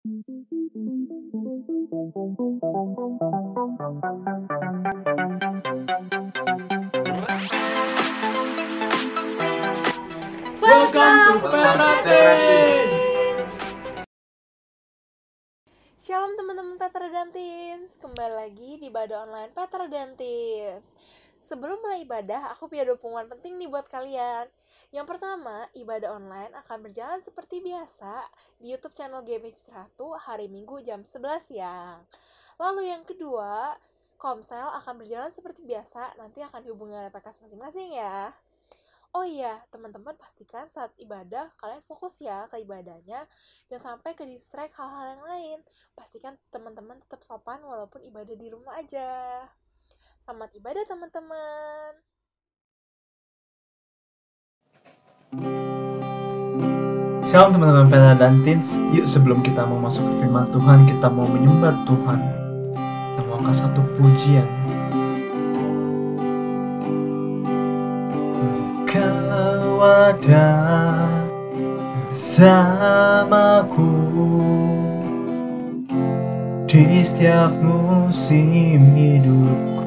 Welcome to Petra Teens. Shalom teman-teman Petra dan Teens, kembali lagi di ibadah online Petra dan Teens. Sebelum mulai ibadah, aku punya 2 pengumuman penting nih buat kalian. Yang pertama, ibadah online akan berjalan seperti biasa di YouTube channel GBH 1 hari Minggu jam 11 siang. Lalu yang kedua, Komsel akan berjalan seperti biasa, nanti akan dihubungi oleh PKS masing-masing ya. Oh iya, teman-teman pastikan saat ibadah kalian fokus ya ke ibadahnya, jangan sampai ke distract hal-hal yang lain. Pastikan teman-teman tetap sopan walaupun ibadah di rumah aja. Selamat ibadah teman-teman. Shalom teman-teman Petra dan Teens. Yuk sebelum kita mau masuk ke firman Tuhan, kita mau menyembah Tuhan. Kita mau angkat satu pujian. Kau ada bersamaku di setiap musim hidupku.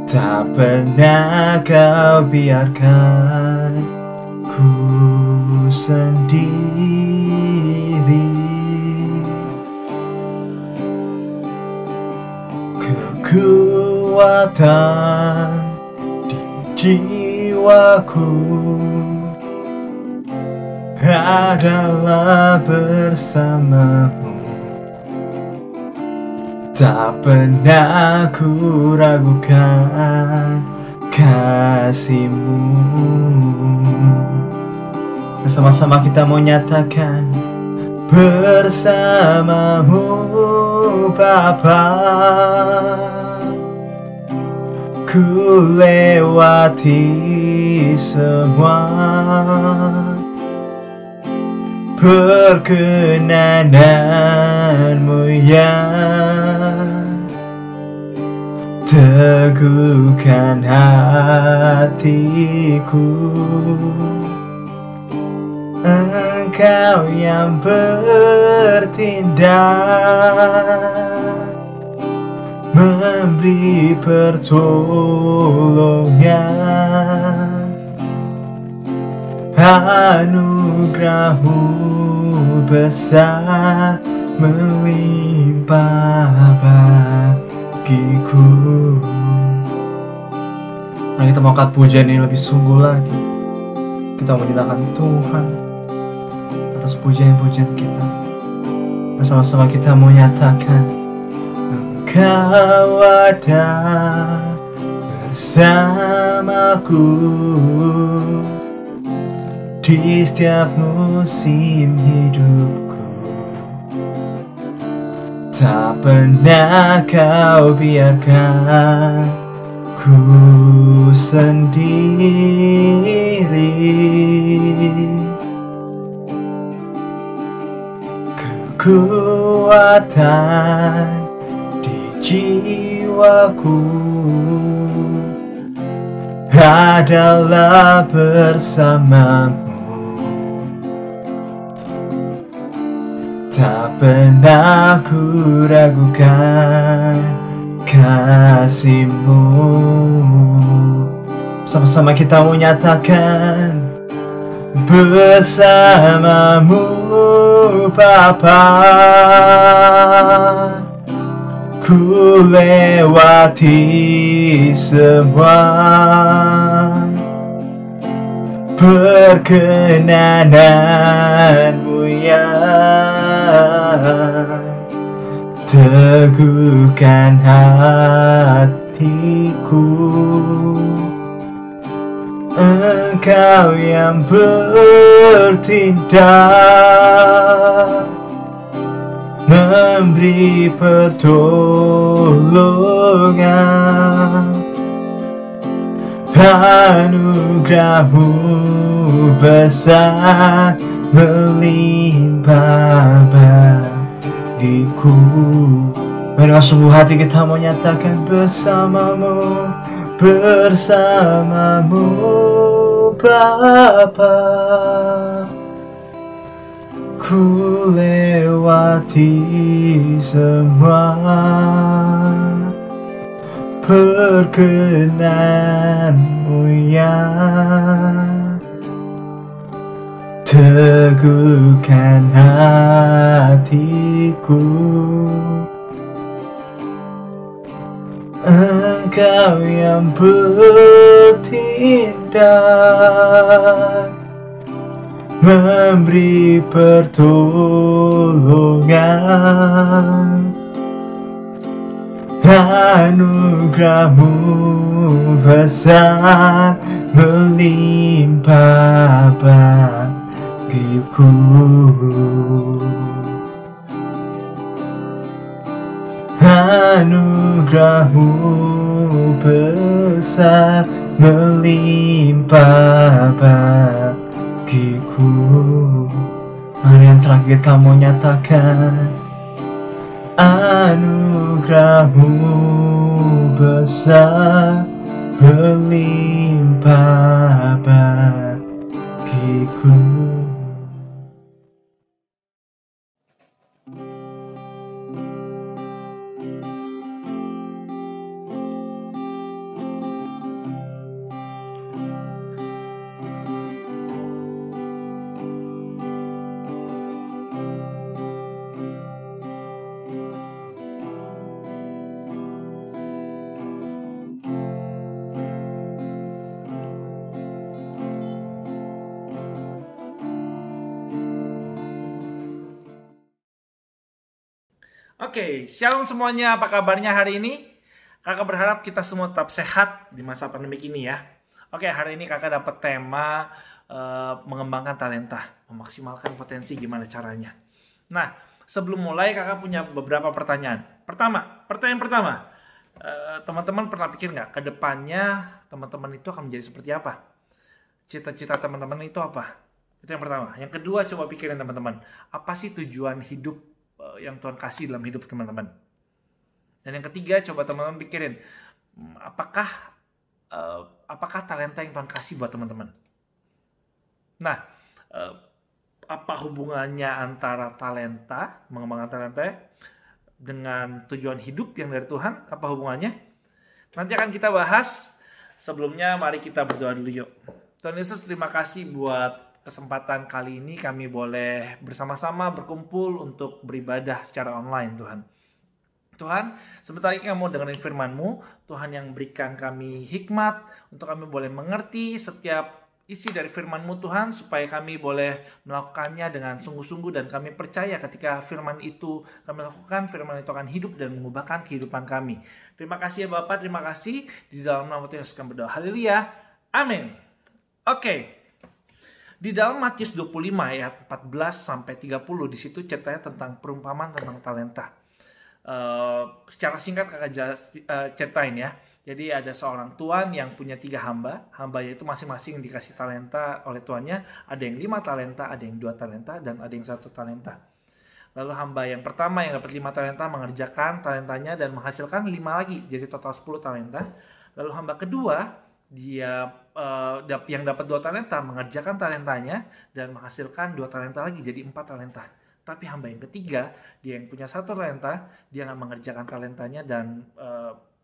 Tak pernah kau biarkan ku sendiri. Kekuatan jiwaku adalah bersamamu. Tak pernah ku ragukan kasih-Mu. Bersama-sama kita mau nyatakan, bersamamu Bapa, ku lewati semua perkenananmu yang teguhkan hatiku. Engkau yang bertindak, memberi pertolongan, anugerah-Mu besar melimpah bagiku. Mari kita mau angkat pujian ini lebih sungguh lagi. Kita mau menyatakan Tuhan atas pujian-pujian kita. Bersama-sama kita mau nyatakan, Engkau ada bersamaku di setiap musim hidupku. Tak pernah kau biarkan ku sendiri. Kekuatan di jiwaku adalah bersamamu. Tak pernah ku ragukan kasih-Mu. Sama-sama kita mau nyatakan, bersamamu Bapa, ku lewati semua perkenananmu yang teguhkan hatiku. Engkau yang bertindak, memberi pertolongan, anugerah-Mu besar melimpah bagiku. Dengan sungguh hati kita mau nyatakan, bersamamu, bersamamu Bapa, Ku lewati semua perkenanmu yang teguhkan hatiku. Engkau yang bertindak, memberi pertolongan. Anugerahmu besar melimpah bagiku. Anugerahmu besar melimpah bagiku. Mari yang terakhir kita mau nyatakan, anugerahmu besar melimpah bagiku. Oke, shalom semuanya, apa kabarnya hari ini? Kakak berharap kita semua tetap sehat di masa pandemi ini ya. Oke, hari ini kakak dapat tema mengembangkan talenta, memaksimalkan potensi, gimana caranya. Nah, sebelum mulai kakak punya beberapa pertanyaan. Pertanyaan pertama, teman-teman pernah pikir nggak ke depannya teman-teman itu akan menjadi seperti apa? Cita-cita teman-teman itu apa? Itu yang pertama. Yang kedua, coba pikirin teman-teman, apa sih tujuan hidup yang Tuhan kasih dalam hidup teman-teman. Dan yang ketiga, coba teman-teman pikirin, apakah talenta yang Tuhan kasih buat teman-teman. Nah, apa hubungannya antara talenta, mengembangkan talenta, dengan tujuan hidup yang dari Tuhan? Apa hubungannya? Nanti akan kita bahas. Sebelumnya, mari kita berdoa dulu yuk. Tuhan Yesus, terima kasih buat kesempatan kali ini kami boleh bersama-sama berkumpul untuk beribadah secara online, Tuhan. Tuhan, sebentar lagi kami mau dengerin firman-Mu, Tuhan yang berikan kami hikmat untuk kami boleh mengerti setiap isi dari firman-Mu, Tuhan, supaya kami boleh melakukannya dengan sungguh-sungguh, dan kami percaya ketika firman itu kami lakukan, firman itu akan hidup dan mengubahkan kehidupan kami. Terima kasih ya Bapak, terima kasih. Di dalam nama Tuhan Yesus kami berdoa. Haleluya. Amin. Oke. Di dalam Matius 25 ayat 14-30 di situ ceritanya tentang perumpamaan tentang talenta. Secara singkat kakak ceritain ya. Jadi ada seorang tuan yang punya 3 hamba. Hambanya itu masing-masing dikasih talenta oleh tuannya. Ada yang 5 talenta, ada yang 2 talenta, dan ada yang 1 talenta. Lalu hamba yang pertama yang dapat 5 talenta mengerjakan talentanya dan menghasilkan 5 lagi. Jadi total 10 talenta. Lalu hamba kedua, dia yang dapat 2 talenta mengerjakan talentanya dan menghasilkan 2 talenta lagi, jadi 4 talenta. Tapi hamba yang ketiga, dia yang punya 1 talenta, dia nggak mengerjakan talentanya dan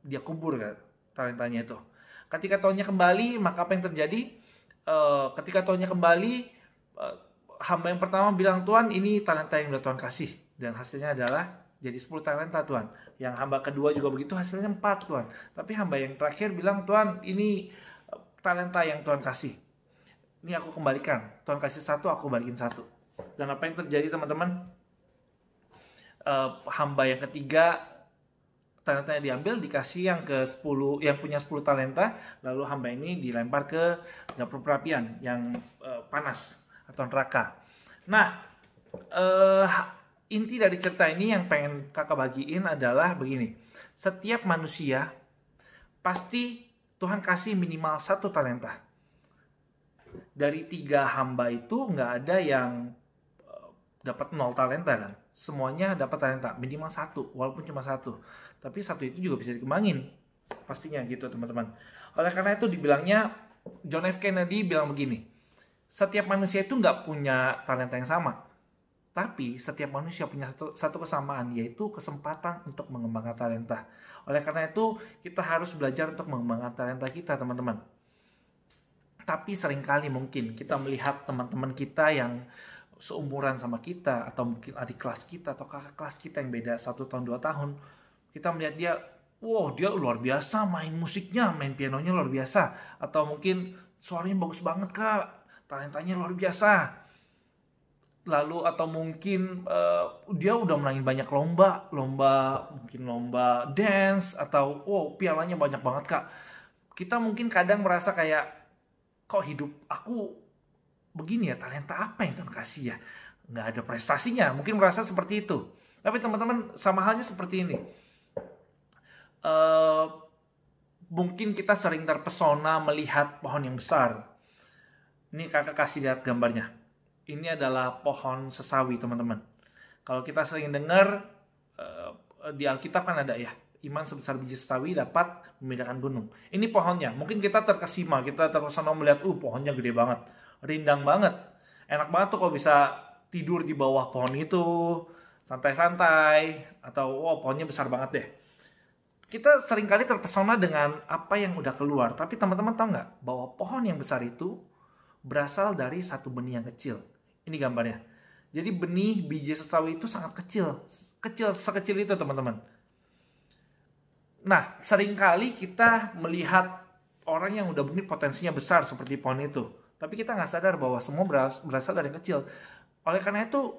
dia kubur kan talentanya itu. Ketika tahunnya kembali, maka apa yang terjadi? Ketika tahunnya kembali, hamba yang pertama bilang, Tuhan, ini talenta yang udah Tuhan kasih, dan hasilnya adalah jadi 10 talenta, Tuhan. Yang hamba kedua juga begitu, hasilnya 4, Tuhan. Tapi hamba yang terakhir bilang, Tuhan, ini talenta yang Tuhan kasih. Ini aku kembalikan. Tuhan kasih 1, aku balikin 1. Dan apa yang terjadi, teman-teman? Hamba yang ketiga, talentanya diambil, dikasih yang ke-10, yang punya 10 talenta. Lalu hamba ini dilempar ke dapur perapian yang panas atau neraka. Nah, inti dari cerita ini yang pengen kakak bagiin adalah begini. Setiap manusia pasti Tuhan kasih minimal 1 talenta. Dari 3 hamba itu nggak ada yang dapat 0 talenta kan. Semuanya dapat talenta, minimal 1, walaupun cuma 1. Tapi 1 itu juga bisa dikembangin. Pastinya gitu teman-teman. Oleh karena itu dibilangnya, John F. Kennedy bilang begini. Setiap manusia itu nggak punya talenta yang sama. Tapi setiap manusia punya satu kesamaan, yaitu kesempatan untuk mengembangkan talenta. Oleh karena itu, kita harus belajar untuk mengembangkan talenta kita, teman-teman. Tapi seringkali mungkin kita melihat teman-teman kita yang seumuran sama kita, atau mungkin adik kelas kita, atau kakak kelas kita yang beda 1 tahun 2 tahun, kita melihat dia, wow, dia luar biasa main musiknya, main pianonya luar biasa, atau mungkin suaranya bagus banget kak, talentanya luar biasa. Lalu atau mungkin dia udah menangin banyak lomba, mungkin lomba dance, atau wow, pialanya banyak banget kak. Kita mungkin kadang merasa kayak, kok hidup aku begini ya, talenta apa yang Tuhan kasih ya, nggak ada prestasinya, mungkin merasa seperti itu. Tapi teman-teman, sama halnya seperti ini, mungkin kita sering terpesona melihat pohon yang besar. Ini kakak kasih lihat gambarnya. Ini adalah pohon sesawi, teman-teman. Kalau kita sering dengar di Alkitab kan ada ya, iman sebesar biji sesawi dapat memindahkan gunung. Ini pohonnya. Mungkin kita terkesima, kita terpesona melihat, pohonnya gede banget, rindang banget. Enak banget tuh kalau bisa tidur di bawah pohon itu, santai-santai, atau wow, pohonnya besar banget deh. Kita seringkali terpesona dengan apa yang udah keluar. Tapi teman-teman tahu nggak bahwa pohon yang besar itu berasal dari satu benih yang kecil. Ini gambarnya. Jadi benih biji sesawi itu sangat kecil. Sekecil itu teman-teman. Nah, seringkali kita melihat orang yang udah benih potensinya besar seperti pohon itu. Tapi kita nggak sadar bahwa semua berasal dari yang kecil. Oleh karena itu,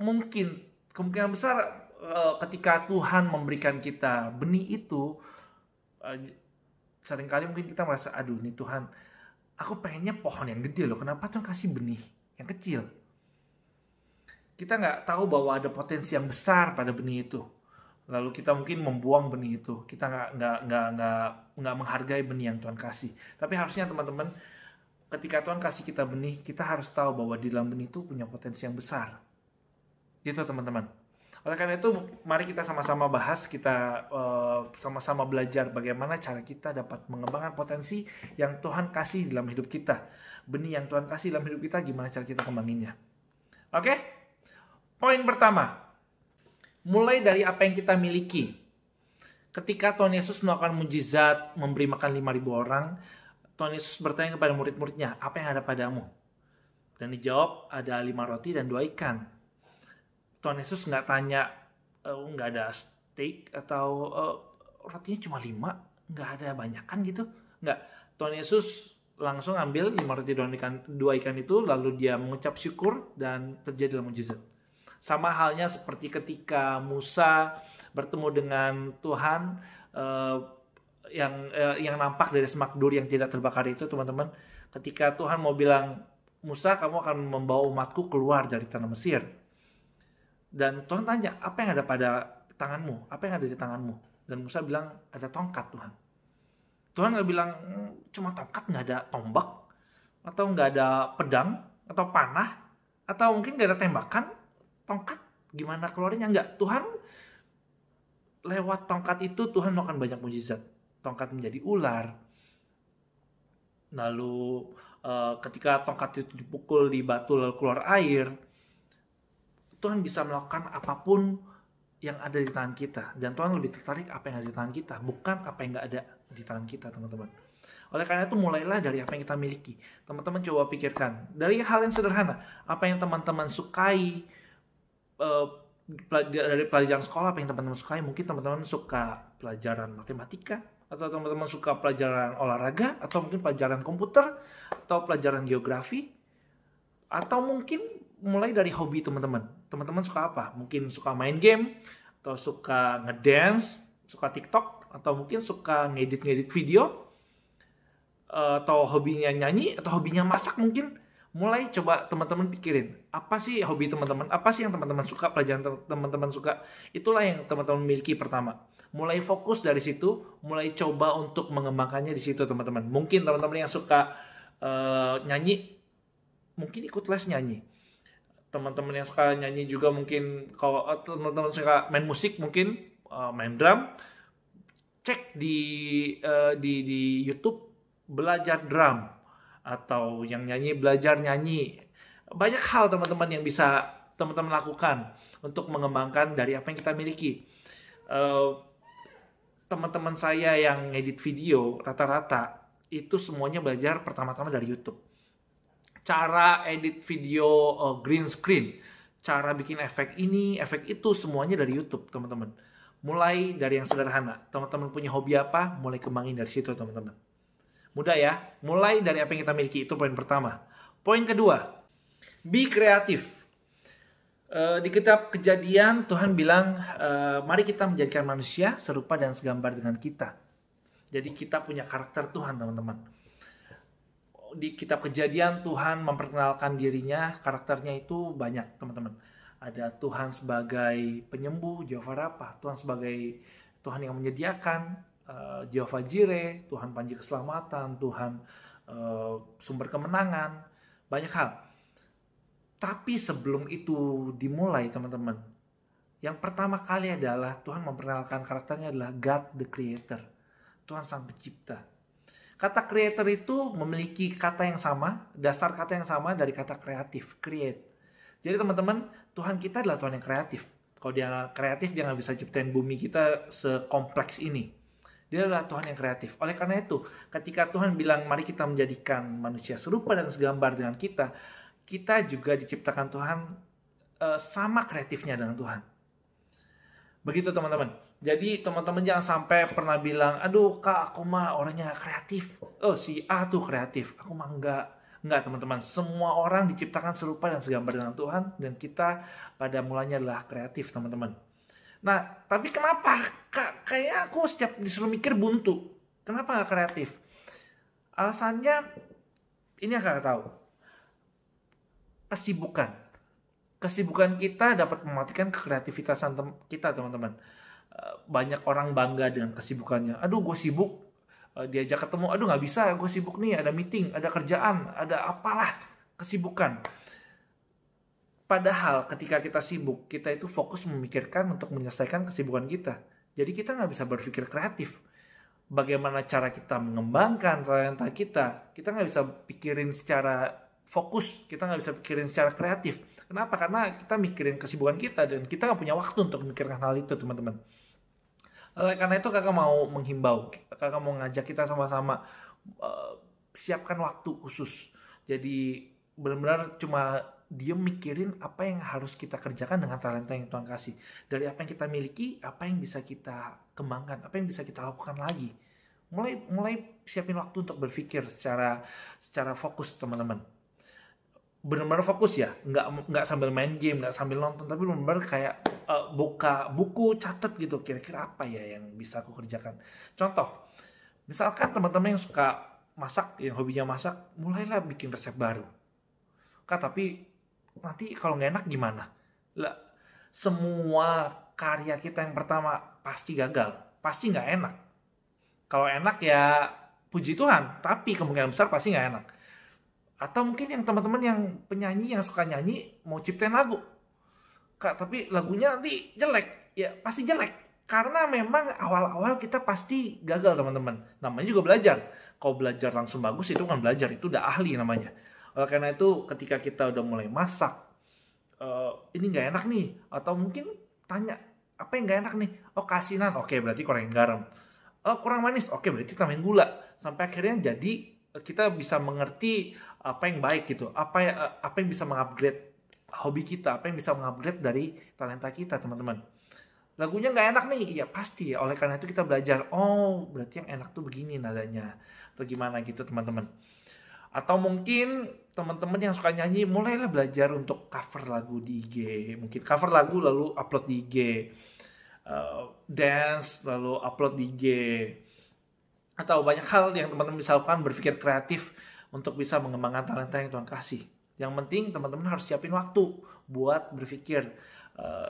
mungkin kemungkinan besar ketika Tuhan memberikan kita benih itu, seringkali mungkin kita merasa, aduh nih Tuhan, aku pengennya pohon yang gede loh, kenapa Tuhan kasih benih yang kecil? Kita nggak tahu bahwa ada potensi yang besar pada benih itu. Lalu kita mungkin membuang benih itu. Kita nggak menghargai benih yang Tuhan kasih. Tapi harusnya teman-teman, ketika Tuhan kasih kita benih, kita harus tahu bahwa di dalam benih itu punya potensi yang besar. Gitu teman-teman. Oleh karena itu, mari kita sama-sama bahas, kita sama-sama belajar bagaimana cara kita dapat mengembangkan potensi yang Tuhan kasih dalam hidup kita. Benih yang Tuhan kasih dalam hidup kita, gimana cara kita kembanginnya. Oke? Poin pertama, mulai dari apa yang kita miliki. Ketika Tuhan Yesus melakukan mujizat, memberi makan 5.000 orang, Tuhan Yesus bertanya kepada murid-muridnya, apa yang ada padamu? Dan dijawab, ada 5 roti dan 2 ikan. Tuhan Yesus nggak tanya, nggak ada steak atau rotinya cuma 5, nggak ada banyak kan gitu. Nggak, Tuhan Yesus langsung ambil 5 roti dan 2 ikan itu, lalu dia mengucap syukur dan terjadilah mujizat. Sama halnya seperti ketika Musa bertemu dengan Tuhan yang nampak dari semak dur yang tidak terbakar itu, teman-teman. Ketika Tuhan mau bilang, Musa, kamu akan membawa umatku keluar dari tanah Mesir. Dan Tuhan tanya, apa yang ada pada tanganmu? Apa yang ada di tanganmu? Dan Musa bilang, ada tongkat Tuhan. Tuhan nggak bilang, cuma tongkat, nggak ada tombak, atau nggak ada pedang, atau panah, atau mungkin nggak ada tembakan. Tongkat, gimana keluarnya? Nggak. Tuhan, lewat tongkat itu, Tuhan melakukan banyak mujizat. Tongkat menjadi ular. Lalu ketika tongkat itu dipukul di batu lalu keluar air, Tuhan bisa melakukan apapun yang ada di tangan kita. Dan Tuhan lebih tertarik apa yang ada di tangan kita, bukan apa yang nggak ada di tangan kita, teman-teman. Oleh karena itu, mulailah dari apa yang kita miliki. Teman-teman coba pikirkan. Dari hal yang sederhana, apa yang teman-teman sukai, dari pelajaran sekolah, apa yang teman-teman sukai. Mungkin teman-teman suka pelajaran matematika, atau teman-teman suka pelajaran olahraga, atau mungkin pelajaran komputer, atau pelajaran geografi, atau mungkin mulai dari hobi teman-teman. Teman-teman suka apa? Mungkin suka main game, atau suka ngedance, suka TikTok, atau mungkin suka ngedit video, atau hobinya nyanyi, atau hobinya masak mungkin. Mulai coba teman-teman pikirin, apa sih hobi teman-teman? Apa sih yang teman-teman suka, pelajaran teman-teman suka? Itulah yang teman-teman miliki pertama. Mulai fokus dari situ, mulai coba untuk mengembangkannya di situ, teman-teman. Mungkin teman-teman yang suka nyanyi, mungkin ikut les nyanyi. Teman-teman yang suka nyanyi juga mungkin, kalau teman-teman suka main musik, mungkin main drum, cek di YouTube belajar drum, atau yang nyanyi belajar nyanyi. Banyak hal teman-teman yang bisa teman-teman lakukan untuk mengembangkan dari apa yang kita miliki? Teman-teman saya yang ngedit video rata-rata itu semuanya belajar pertama-tama dari YouTube. Cara edit video green screen, cara bikin efek ini, efek itu, semuanya dari YouTube, teman-teman. Mulai dari yang sederhana. Teman-teman punya hobi apa, mulai kembangin dari situ, teman-teman. Mudah ya, mulai dari apa yang kita miliki, itu poin pertama. Poin kedua, be kreatif. Di kitab Kejadian, Tuhan bilang, mari kita menjadikan manusia serupa dan segambar dengan kita. Jadi kita punya karakter Tuhan, teman-teman. Di kitab Kejadian, Tuhan memperkenalkan dirinya, karakternya itu banyak, teman-teman. Ada Tuhan sebagai penyembuh, Jehovah Rapha. Tuhan sebagai Tuhan yang menyediakan, Jehovah Jireh, Tuhan panji keselamatan, Tuhan sumber kemenangan, banyak hal. Tapi sebelum itu dimulai, teman-teman, yang pertama kali adalah Tuhan memperkenalkan karakternya adalah God the Creator. Tuhan Sang Pencipta. Kata creator itu memiliki kata yang sama, dasar kata yang sama dari kata kreatif, create. Jadi teman-teman, Tuhan kita adalah Tuhan yang kreatif. Kalau dia kreatif, dia nggak bisa ciptain bumi kita sekompleks ini. Dia adalah Tuhan yang kreatif. Oleh karena itu, ketika Tuhan bilang, mari kita menjadikan manusia serupa dan segambar dengan kita juga diciptakan Tuhan sama kreatifnya dengan Tuhan. Begitu teman-teman. Jadi teman-teman jangan sampai pernah bilang, aduh kak aku mah orangnya kreatif. Oh si A tuh kreatif, aku mah enggak. Enggak teman-teman, semua orang diciptakan serupa dan segambar dengan Tuhan. Dan kita pada mulanya adalah kreatif teman-teman. Nah tapi kenapa kak, kayak aku setiap disuruh mikir buntu. Kenapa gak kreatif? Alasannya, ini yang kakak tahu. Kesibukan kita dapat mematikan kreativitasan kita, teman-teman. Banyak orang bangga dengan kesibukannya. Aduh, gue sibuk. Diajak ketemu, aduh nggak bisa, gue sibuk nih. Ada meeting, ada kerjaan, ada apalah kesibukan. Padahal ketika kita sibuk, kita itu fokus memikirkan untuk menyelesaikan kesibukan kita. Jadi kita nggak bisa berpikir kreatif. Bagaimana cara kita mengembangkan talenta kita? Kita nggak bisa pikirin secara fokus, kita nggak bisa pikirin secara kreatif. Kenapa? Karena kita mikirin kesibukan kita dan kita nggak punya waktu untuk memikirkan hal itu, teman-teman. Karena itu kakak mau menghimbau, kakak mau ngajak kita sama-sama siapkan waktu khusus. Jadi benar-benar cuma dia mikirin apa yang harus kita kerjakan dengan talenta yang Tuhan kasih. Dari apa yang kita miliki, apa yang bisa kita kembangkan, apa yang bisa kita lakukan lagi. Mulai siapin waktu untuk berpikir secara fokus, teman-teman. Benar-benar fokus ya, nggak sambil main game, nggak sambil nonton, tapi benar-benar kayak buka buku, catat gitu, kira-kira apa ya yang bisa aku kerjakan. Contoh, misalkan teman-teman yang suka masak, yang hobinya masak, mulailah bikin resep baru. Kak, tapi nanti kalau nggak enak gimana? Lah, semua karya kita yang pertama pasti gagal, pasti nggak enak. Kalau enak ya puji Tuhan, tapi kemungkinan besar pasti nggak enak. Atau mungkin yang teman-teman yang penyanyi yang suka nyanyi mau ciptain lagu. Kak, tapi lagunya nanti jelek. Ya pasti jelek. Karena memang awal-awal kita pasti gagal, teman-teman. Namanya juga belajar. Kalau belajar langsung bagus itu kan belajar. Itu udah ahli namanya. Oleh karena itu ketika kita udah mulai masak. Ini gak enak nih. Atau mungkin tanya, apa yang gak enak nih? Oh keasinan. Oke, berarti kurangin garam. Oh kurang manis. Oke, berarti tambahin gula. Sampai akhirnya jadi kita bisa mengerti apa yang baik gitu, apa yang bisa mengupgrade hobi kita, apa yang bisa mengupgrade dari talenta kita, teman-teman. Lagunya nggak enak nih, ya pasti. Oleh karena itu kita belajar, oh berarti yang enak tuh begini nadanya, atau gimana gitu, teman-teman. Atau mungkin teman-teman yang suka nyanyi, mulailah belajar untuk cover lagu di IG, mungkin cover lagu lalu upload di IG, dance lalu upload di IG. Atau banyak hal yang teman-teman bisa lakukan, berpikir kreatif untuk bisa mengembangkan talenta yang Tuhan kasih. Yang penting teman-teman harus siapin waktu buat berpikir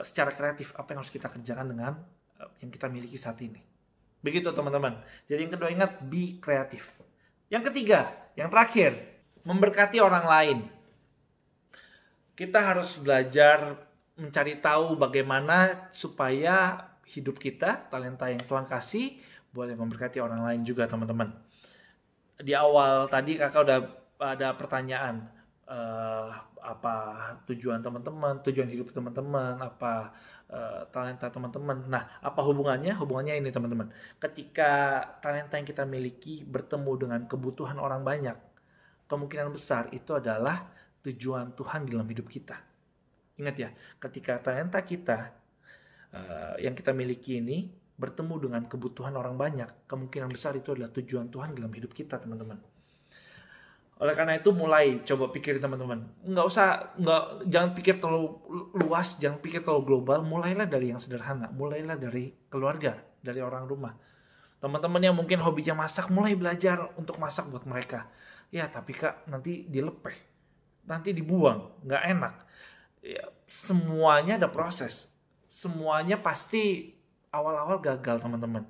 secara kreatif apa yang harus kita kerjakan dengan yang kita miliki saat ini. Begitu teman-teman. Jadi yang kedua ingat, be kreatif. Yang ketiga, yang terakhir, memberkati orang lain. Kita harus belajar mencari tahu bagaimana supaya hidup kita, talenta yang Tuhan kasih, boleh memberkati orang lain juga, teman-teman. Di awal tadi kakak udah ada pertanyaan, apa tujuan teman-teman, tujuan hidup teman-teman, apa talenta teman-teman. Nah, apa hubungannya? Hubungannya ini teman-teman. Ketika talenta yang kita miliki bertemu dengan kebutuhan orang banyak, kemungkinan besar itu adalah tujuan Tuhan dalam hidup kita. Ingat ya, ketika talenta kita yang kita miliki ini bertemu dengan kebutuhan orang banyak, kemungkinan besar itu adalah tujuan Tuhan dalam hidup kita, teman-teman. Oleh karena itu mulai coba pikirin teman-teman. Jangan pikir terlalu luas, jangan pikir terlalu global. Mulailah dari yang sederhana, mulailah dari keluarga, dari orang rumah. Teman-teman yang mungkin hobinya masak, mulai belajar untuk masak buat mereka. Ya tapi Kak, nanti dilepeh, nanti dibuang, nggak enak. Ya, semuanya ada proses. Semuanya pasti awal-awal gagal teman-teman.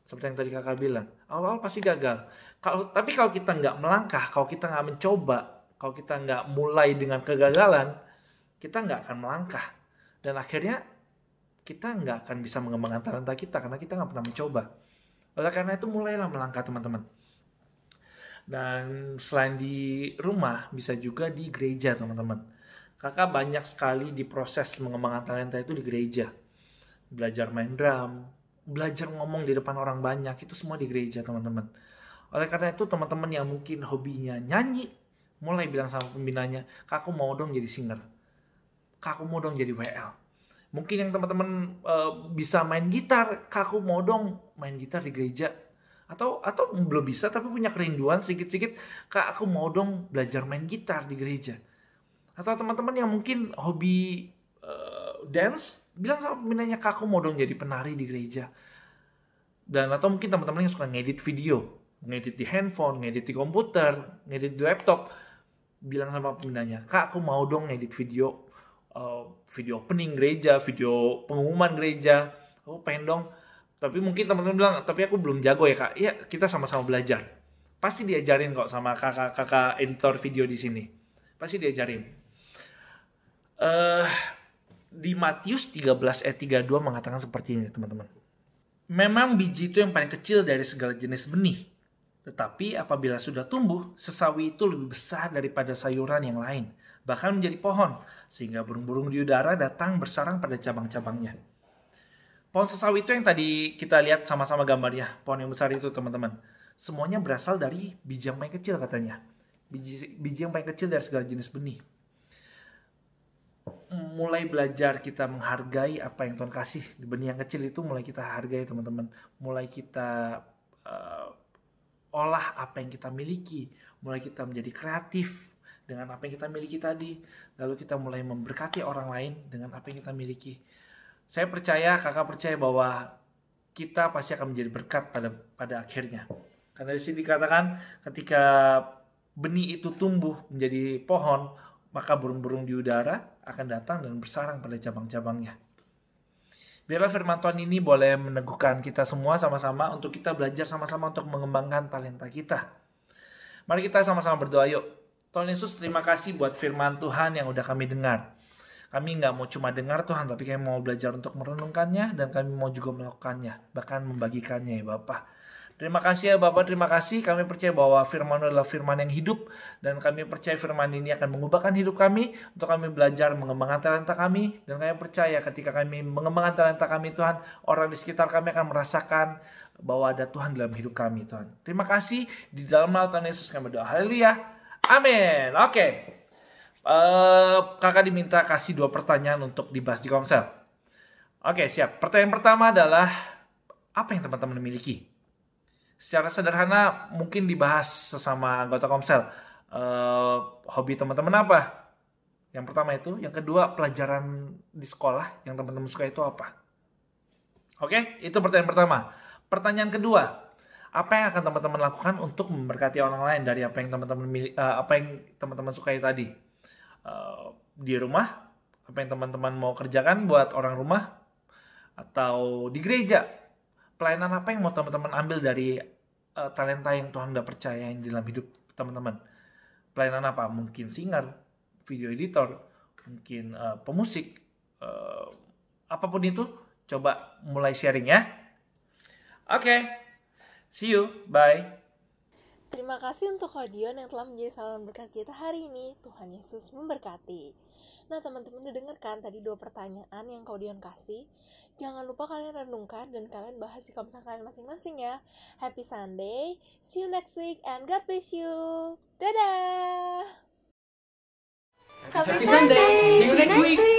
Seperti yang tadi kakak bilang, awal-awal pasti gagal. Tapi kalau kita nggak melangkah, kalau kita nggak mencoba, kalau kita nggak mulai dengan kegagalan, kita nggak akan melangkah. Dan akhirnya kita nggak akan bisa mengembangkan talenta kita karena kita nggak pernah mencoba. Oleh karena itu mulailah melangkah teman-teman. Dan selain di rumah, bisa juga di gereja teman-teman. Kakak banyak sekali di proses mengembangkan talenta itu di gereja. Belajar main drum, belajar ngomong di depan orang banyak, itu semua di gereja teman-teman. Oleh karena itu teman-teman yang mungkin hobinya nyanyi, mulai bilang sama pembinanya, Kak aku mau dong jadi singer, Kak aku mau dong jadi WL. Mungkin yang teman-teman bisa main gitar, Kak aku mau dong main gitar di gereja. Atau belum bisa tapi punya kerinduan sedikit-sedikit, Kak aku mau dong belajar main gitar di gereja. Atau teman-teman yang mungkin hobi dance, bilang sama pembinanya, Kak aku mau dong jadi penari di gereja. Dan atau mungkin teman-teman yang suka ngedit video, ngedit di handphone, ngedit di komputer, ngedit di laptop, bilang sama pembinanya, Kak aku mau dong ngedit video, video opening gereja, video pengumuman gereja, aku pengen dong. Tapi mungkin teman-teman bilang, tapi aku belum jago ya Kak. Iya, kita sama-sama belajar. Pasti diajarin kok sama kakak editor video di sini. Pasti diajarin. Di Matius 13 ayat 32 mengatakan seperti ini teman-teman. Memang biji itu yang paling kecil dari segala jenis benih. Tetapi apabila sudah tumbuh, sesawi itu lebih besar daripada sayuran yang lain. Bahkan menjadi pohon. Sehingga burung-burung di udara datang bersarang pada cabang-cabangnya. Pohon sesawi itu yang tadi kita lihat sama-sama gambarnya. Pohon yang besar itu teman-teman. Semuanya berasal dari biji yang paling kecil katanya. Biji yang paling kecil dari segala jenis benih. Mulai belajar kita menghargai apa yang Tuhan kasih di benih yang kecil itu, mulai kita hargai teman-teman. Mulai kita olah apa yang kita miliki, mulai kita menjadi kreatif dengan apa yang kita miliki tadi, lalu kita mulai memberkati orang lain dengan apa yang kita miliki. Saya percaya, kakak percaya bahwa kita pasti akan menjadi berkat pada akhirnya. Karena di sini dikatakan ketika benih itu tumbuh menjadi pohon, maka burung-burung di udara akan datang dan bersarang pada cabang-cabangnya. Biarlah firman Tuhan ini boleh meneguhkan kita semua sama-sama untuk kita belajar sama-sama untuk mengembangkan talenta kita. Mari kita sama-sama berdoa yuk. Tuhan Yesus, terima kasih buat firman Tuhan yang udah kami dengar. Kami nggak mau cuma dengar Tuhan, tapi kami mau belajar untuk merenungkannya dan kami mau juga melakukannya, bahkan membagikannya ya Bapak. Terima kasih ya Bapak, terima kasih. Kami percaya bahwa firman adalah firman yang hidup dan kami percaya firman ini akan mengubahkan hidup kami untuk kami belajar mengembangkan talenta kami. Dan kami percaya ketika kami mengembangkan talenta kami Tuhan, orang di sekitar kami akan merasakan bahwa ada Tuhan dalam hidup kami Tuhan. Terima kasih, di dalam nama Tuhan Yesus kami berdoa. Haleluya. Amin. Oke. Kakak diminta kasih 2 pertanyaan untuk dibahas di Komsel. Oke, siap. Pertanyaan pertama adalah, apa yang teman-teman miliki? Secara sederhana mungkin dibahas sesama anggota Komsel. Hobi teman-teman apa? Yang pertama itu. Yang kedua, pelajaran di sekolah yang teman-teman suka itu apa? Oke, itu pertanyaan pertama. Pertanyaan kedua, apa yang akan teman-teman lakukan untuk memberkati orang lain dari apa yang teman-teman sukai tadi? Di rumah, apa yang teman-teman mau kerjakan buat orang rumah? Atau di gereja? Pelayanan apa yang mau teman-teman ambil dari talenta yang Tuhan udah percayain dalam hidup teman-teman? Pelayanan apa? Mungkin singer, video editor, mungkin pemusik, apapun itu, coba mulai sharing ya. Oke, see you, bye. Terima kasih untuk Kodion yang telah menjadi saluran berkat kita hari ini. Tuhan Yesus memberkati. Nah, teman-teman udah denger kan tadi 2 pertanyaan yang Kodion kasih? Jangan lupa kalian renungkan dan kalian bahas di komentar kalian masing-masing ya. Happy Sunday, see you next week, and God bless you. Dadah! Happy Sunday. See you next week.